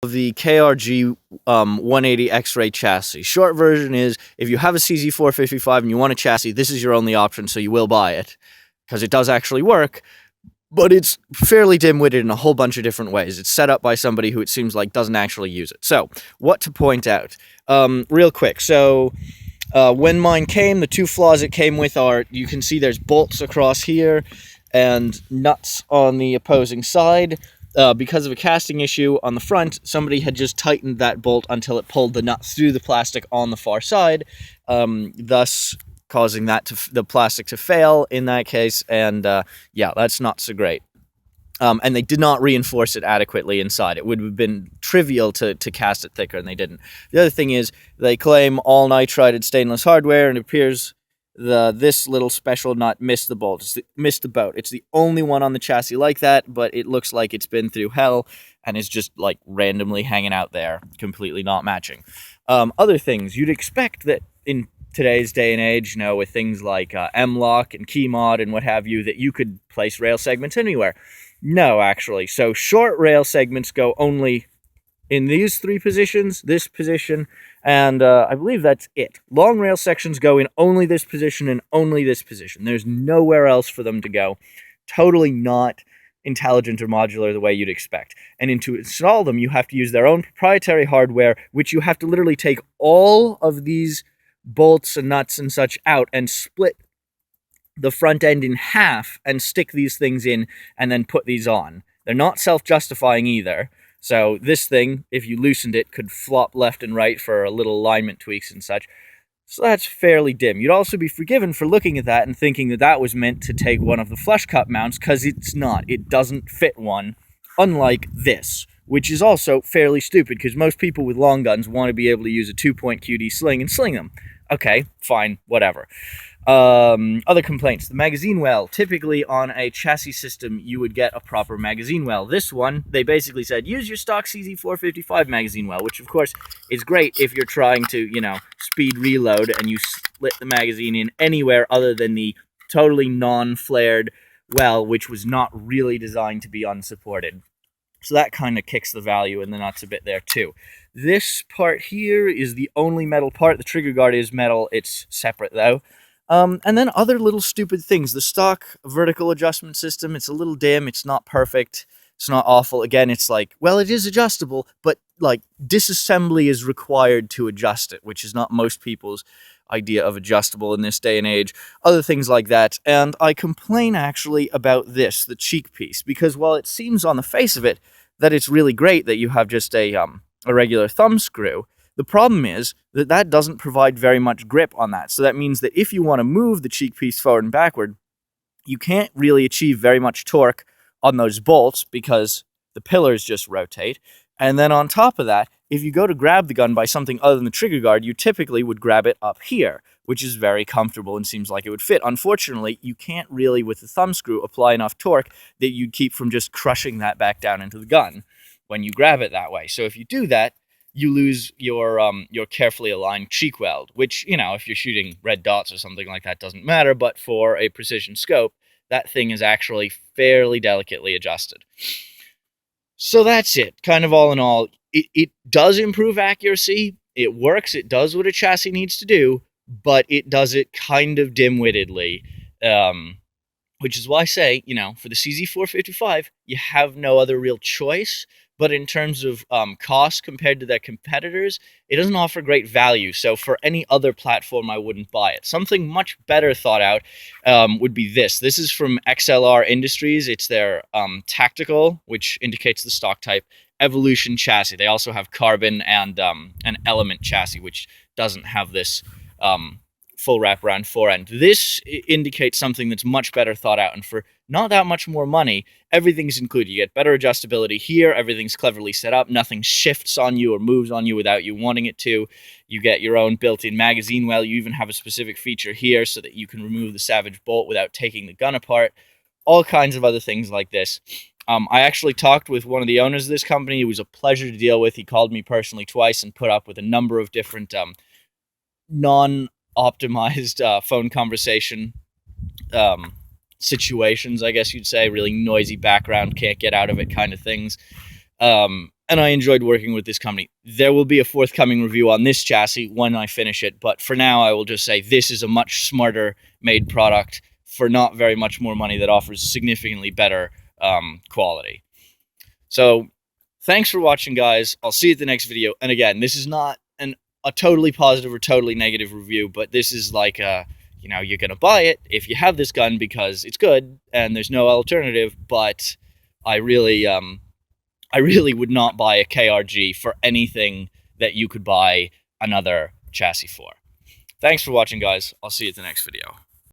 The KRG 180 X-ray chassis. Short version is, if you have a CZ455 and you want a chassis, this is your only option, so you will buy it, because it does actually work, but it's fairly dim-witted in a whole bunch of different ways. It's set up by somebody who it seems like doesn't actually use it. So, what to point out? Real quick, so when mine came, the two flaws it came with are, you can see there's bolts across here and nuts on the opposing side. Because of a casting issue on the front, somebody had just tightened that bolt until it pulled the nut through the plastic on the far side, thus causing the plastic to fail in that case, and yeah, that's not so great. And they did not reinforce it adequately inside. It would have been trivial to cast it thicker, and they didn't. The other thing is, they claim all nitrided stainless hardware, and it appears this little special nut missed the bolt. Missed the boat. It's the only one on the chassis like that, but it looks like it's been through hell and is just like randomly hanging out there, completely not matching. Other things, you'd expect that in today's day and age, you know, with things like M-Lock and key mod and what have you, that you could place rail segments anywhere. No, actually. So short rail segments go only in these three positions, this position, and I believe that's it. Long rail sections go in only this position and only this position. There's nowhere else for them to go. Totally not intelligent or modular the way you'd expect. And to install them, you have to use their own proprietary hardware, which you have to literally take all of these bolts and nuts and such out and split the front end in half and stick these things in and then put these on. They're not self-justifying either. So this thing, if you loosened it, could flop left and right for a little alignment tweaks and such. So that's fairly dim. You'd also be forgiven for looking at that and thinking that that was meant to take one of the flush cup mounts, because it's not. It doesn't fit one, unlike this, which is also fairly stupid, because most people with long guns want to be able to use a 2-point QD sling and sling them. Okay, fine, whatever. Other complaints. The magazine well. Typically on a chassis system, you would get a proper magazine well. This one, they basically said, use your stock CZ455 magazine well, which of course is great if you're trying to, you know, speed reload and you split the magazine in anywhere other than the totally non-flared well, which was not really designed to be unsupported. So that kind of kicks the value in the nuts a bit there too. This part here is the only metal part. The trigger guard is metal. It's separate though. And then other little stupid things. The stock vertical adjustment system, it's a little dim. It's not perfect. It's not awful. Again, it's like, well, it is adjustable, but like disassembly is required to adjust it, which is not most people's idea of adjustable in this day and age. Other things like that. And I complain actually about this, the cheek piece, because while it seems on the face of it that it's really great that you have just a regular thumb screw, the problem is that that doesn't provide very much grip on that. So that means that if you want to move the cheek piece forward and backward, you can't really achieve very much torque on those bolts because the pillars just rotate. And then on top of that, if you go to grab the gun by something other than the trigger guard, you typically would grab it up here, which is very comfortable and seems like it would fit. Unfortunately, you can't really, with the thumb screw, apply enough torque that you'd keep from just crushing that back down into the gun when you grab it that way. So if you do that, you lose your carefully aligned cheek weld, which, you know, if you're shooting red dots or something like that, doesn't matter, but for a precision scope, that thing is actually fairly delicately adjusted. So that's it. Kind of all in all, it does improve accuracy, it works, it does what a chassis needs to do, but it does it kind of dim-wittedly, which is why I say, you know, for the CZ455, you have no other real choice. But in terms of cost compared to their competitors, it doesn't offer great value. So for any other platform, I wouldn't buy it. Something much better thought out would be this. This is from XLR Industries. It's their tactical, which indicates the stock type, Evolution chassis. They also have carbon and an element chassis, which doesn't have this full wraparound forend. This indicates something that's much better thought out, and for not that much more money, everything's included. You get better adjustability here, everything's cleverly set up, nothing shifts on you or moves on you without you wanting it to. You get your own built-in magazine well, you even have a specific feature here so that you can remove the Savage bolt without taking the gun apart. All kinds of other things like this. I actually talked with one of the owners of this company. It was a pleasure to deal with. He called me personally twice and put up with a number of different non-optimized phone conversation situations, I guess you'd say, really noisy background, can't get out of it kind of things. and I enjoyed working with this company. There will be a forthcoming review on this chassis when I finish it, but for now I will just say this is a much smarter made product for not very much more money that offers significantly better quality. So thanks for watching, guys. I'll see you at the next video. And again, this is not a totally positive or totally negative review, but this is like you're going to buy it if you have this gun because it's good and there's no alternative, but I really would not buy a KRG for anything that you could buy another chassis for. Thanks for watching, guys. I'll see you at the next video.